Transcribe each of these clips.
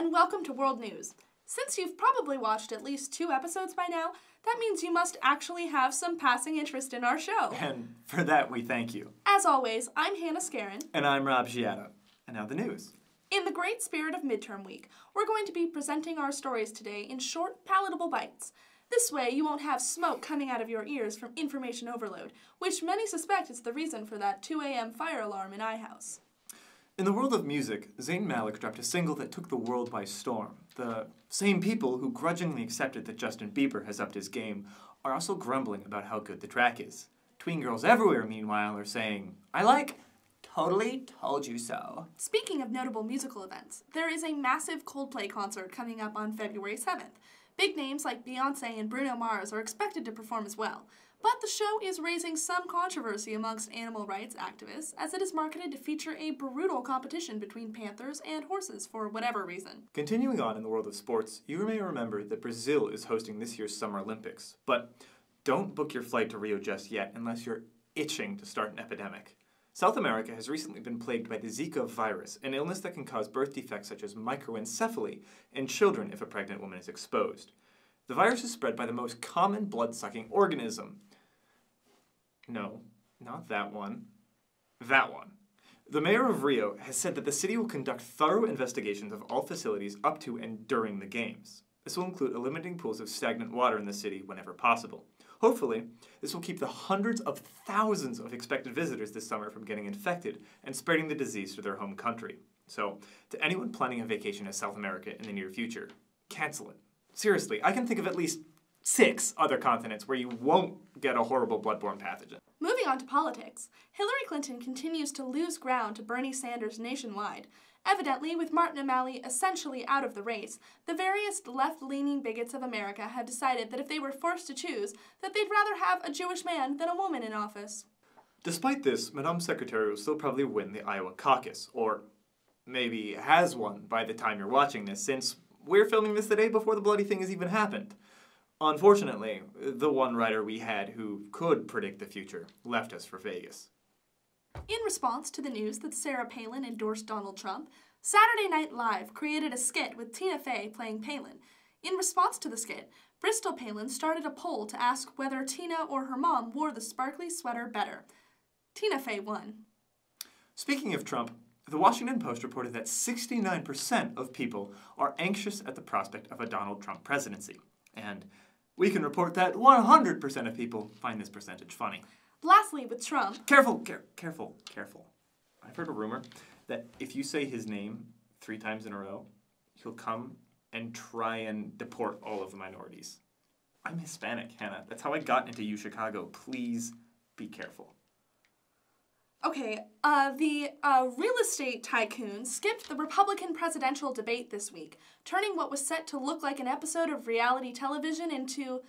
and welcome to World News. Since you've probably watched at least 2 episodes by now, that means you must actually have some passing interest in our show. And for that, we thank you. As always, I'm Hannah Scarin. And I'm Rob Giada. And now the news. In the great spirit of midterm week, we're going to be presenting our stories today in short, palatable bites. This way, you won't have smoke coming out of your ears from information overload, which many suspect is the reason for that 2 a.m. fire alarm in iHouse. In the world of music, Zayn Malik dropped a single that took the world by storm. The same people who grudgingly accepted that Justin Bieber has upped his game are also grumbling about how good the track is. Tween girls everywhere, meanwhile, are saying, I like, totally told you so. Speaking of notable musical events, there is a massive Coldplay concert coming up on February 7th. Big names like Beyoncé and Bruno Mars are expected to perform as well. But the show is raising some controversy amongst animal rights activists as it is marketed to feature a brutal competition between panthers and horses for whatever reason. Continuing on in the world of sports, you may remember that Brazil is hosting this year's Summer Olympics. But don't book your flight to Rio just yet unless you're itching to start an epidemic. South America has recently been plagued by the Zika virus, an illness that can cause birth defects such as microencephaly in children if a pregnant woman is exposed. The virus is spread by the most common blood-sucking organism. No, not that one. That one. The mayor of Rio has said that the city will conduct thorough investigations of all facilities up to and during the games. This will include eliminating pools of stagnant water in the city whenever possible. Hopefully, this will keep the hundreds of thousands of expected visitors this summer from getting infected and spreading the disease to their home country. So, to anyone planning a vacation to South America in the near future, cancel it. Seriously, I can think of at least 6 other continents where you won't get a horrible bloodborne pathogen. Moving on to politics, Hillary Clinton continues to lose ground to Bernie Sanders nationwide. Evidently, with Martin O'Malley essentially out of the race, the various left-leaning bigots of America have decided that if they were forced to choose, that they'd rather have a Jewish man than a woman in office. Despite this, Madame Secretary will still probably win the Iowa caucus, or maybe has won by the time you're watching this, since we're filming this the day before the bloody thing has even happened. Unfortunately, the one writer we had who could predict the future left us for Vegas. In response to the news that Sarah Palin endorsed Donald Trump, Saturday Night Live created a skit with Tina Fey playing Palin. In response to the skit, Bristol Palin started a poll to ask whether Tina or her mom wore the sparkly sweater better. Tina Fey won. Speaking of Trump, the Washington Post reported that 69% of people are anxious at the prospect of a Donald Trump presidency. And we can report that 100% of people find this percentage funny. Lastly, with Trump... Careful. I've heard a rumor that if you say his name 3 times in a row, he'll come and try and deport all of the minorities. I'm Hispanic, Hannah. That's how I got into UChicago. Please be careful. Okay, the real estate tycoon skipped the Republican presidential debate this week, turning what was set to look like an episode of reality television into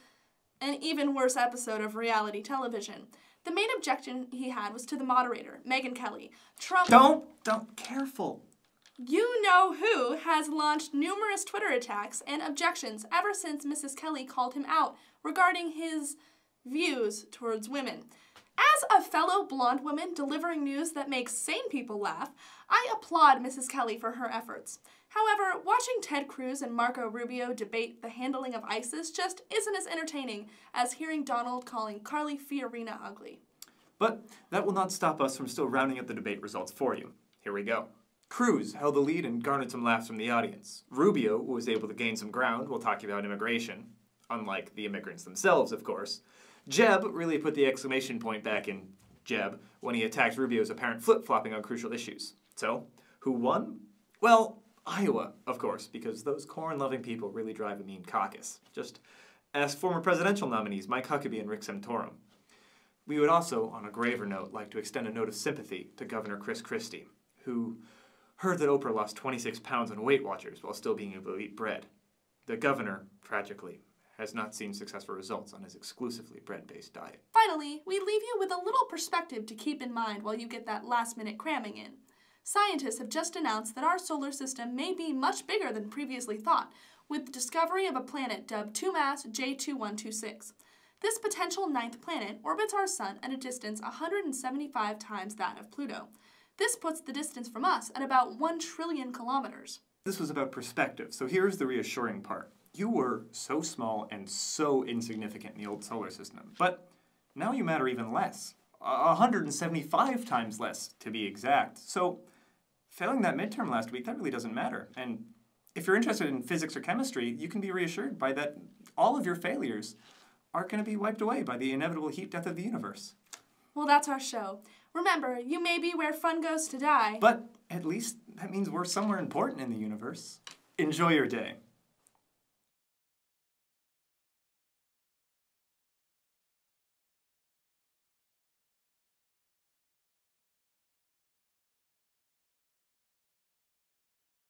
an even worse episode of reality television. The main objection he had was to the moderator, Megyn Kelly. Trump... Careful. You-know-who has launched numerous Twitter attacks and objections ever since Mrs. Kelly called him out regarding his views towards women. As a fellow blonde woman delivering news that makes sane people laugh, I applaud Mrs. Kelly for her efforts. However, watching Ted Cruz and Marco Rubio debate the handling of ISIS just isn't as entertaining as hearing Donald calling Carly Fiorina ugly. But that will not stop us from still rounding up the debate results for you. Here we go. Cruz held the lead and garnered some laughs from the audience. Rubio was able to gain some ground while talking about immigration, unlike the immigrants themselves, of course. Jeb really put the exclamation point back in Jeb when he attacked Rubio's apparent flip-flopping on crucial issues. So, who won? Well, Iowa, of course, because those corn-loving people really drive a mean caucus. Just ask former presidential nominees Mike Huckabee and Rick Santorum. We would also, on a graver note, like to extend a note of sympathy to Governor Chris Christie, who heard that Oprah lost 26 pounds on Weight Watchers while still being able to eat bread. The governor, tragically, has not seen successful results on his exclusively bread-based diet. Finally, we leave you with a little perspective to keep in mind while you get that last-minute cramming in. Scientists have just announced that our solar system may be much bigger than previously thought, with the discovery of a planet dubbed 2MASS J2126. This potential 9th planet orbits our sun at a distance 175 times that of Pluto. This puts the distance from us at about 1 trillion kilometers. This was about perspective, so here's the reassuring part. You were so small and so insignificant in the old solar system, but now you matter even less. 175 times less, to be exact. So, failing that midterm last week, that really doesn't matter. And if you're interested in physics or chemistry, you can be reassured by that all of your failures aren't going to be wiped away by the inevitable heat death of the universe. Well, that's our show. Remember, you may be where fun goes to die. But at least that means we're somewhere important in the universe. Enjoy your day.